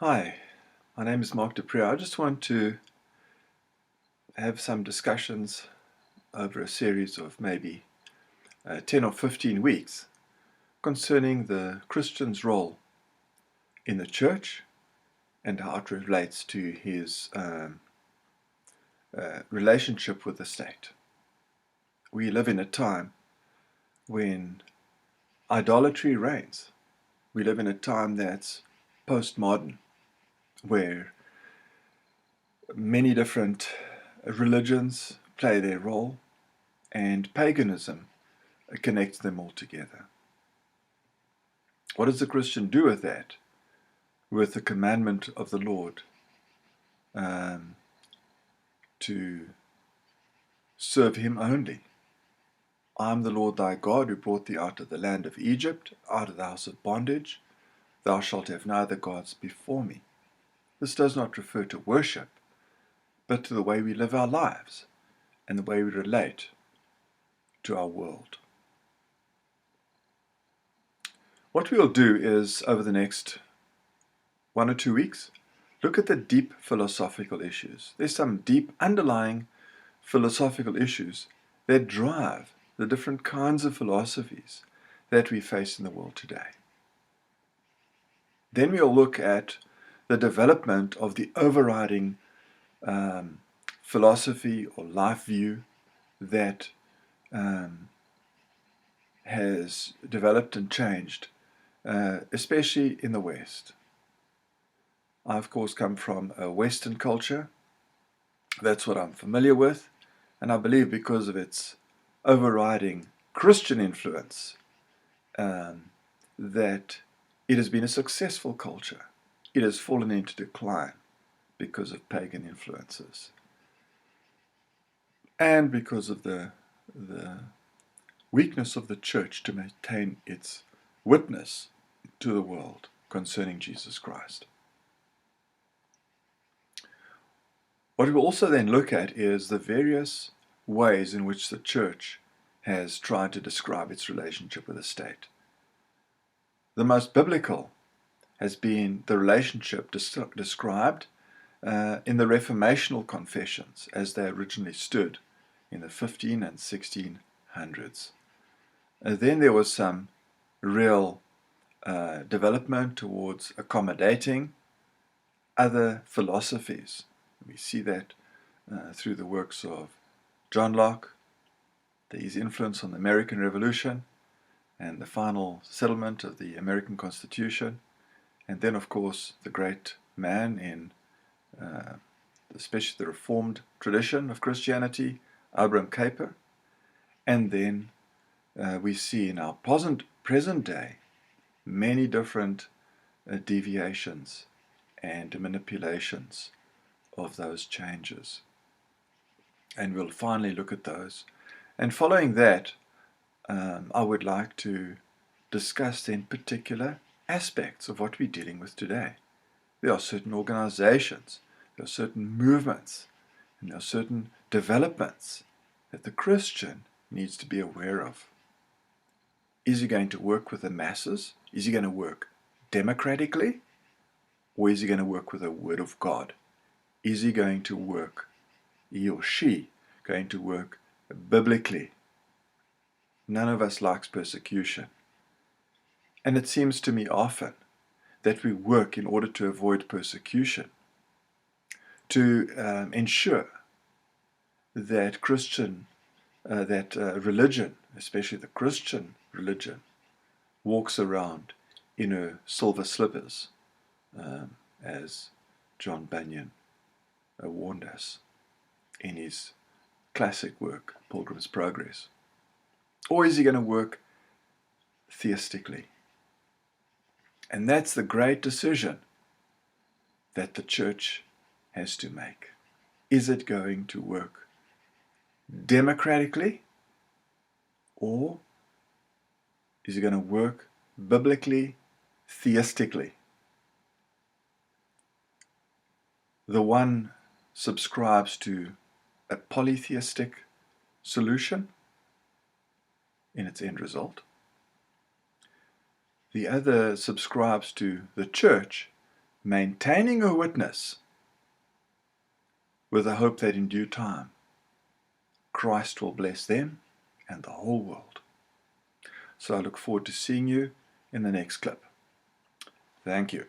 Hi, my name is Mark Dupree. I just want to have some discussions over a series of maybe 10 or 15 weeks concerning the Christian's role in the church and how it relates to his relationship with the state. We live in a time when idolatry reigns. We live in a time that's postmodern, where many different religions play their role and paganism connects them all together. What does the Christian do with that? With the commandment of the Lord um, to serve Him only. I am the Lord thy God who brought thee out of the land of Egypt, out of the house of bondage. Thou shalt have no other gods before me. This does not refer to worship, but to the way we live our lives and the way we relate to our world. What we'll do is, over the next 1 or 2 weeks, look at the deep philosophical issues. There's some deep underlying philosophical issues that drive the different kinds of philosophies that we face in the world today. Then we'll look at the development of the overriding philosophy or life view that has developed and changed, especially in the West. I, of course, come from a Western culture. That's what I'm familiar with. And I believe because of its overriding Christian influence, that it has been a successful culture. It has fallen into decline because of pagan influences and because of the weakness of the church to maintain its witness to the world concerning Jesus Christ. What we will also then look at is the various ways in which the church has tried to describe its relationship with the state. The most biblical has been the relationship described in the Reformational confessions as they originally stood in the 15 and 1600s. Then there was some real development towards accommodating other philosophies. We see that through the works of John Locke, his influence on the American Revolution, and the final settlement of the American Constitution, and then, of course, the great man in especially the Reformed tradition of Christianity, Abraham Kuyper, and then we see in our present day many different deviations and manipulations of those changes. And we'll finally look at those. And following that, I would like to discuss then particular aspects of what we're dealing with today. There are certain organizations, there are certain movements, and there are certain developments that the Christian needs to be aware of. Is he going to work with the masses? Is he going to work democratically? Or is he going to work with the Word of God? Is he going to work, he or she, going to work biblically? None of us likes persecution. And it seems to me often that we work in order to avoid persecution, to ensure that religion, especially the Christian religion, walks around in her silver slippers, as John Bunyan warned us in his classic work, Pilgrim's Progress. Or is he going to work theistically? And that's the great decision that the church has to make. Is it going to work democratically, or is it going to work biblically, theistically? The one subscribes to a polytheistic solution in its end result. The other subscribes to the church maintaining a witness with the hope that in due time Christ will bless them and the whole world. So I look forward to seeing you in the next clip. Thank you.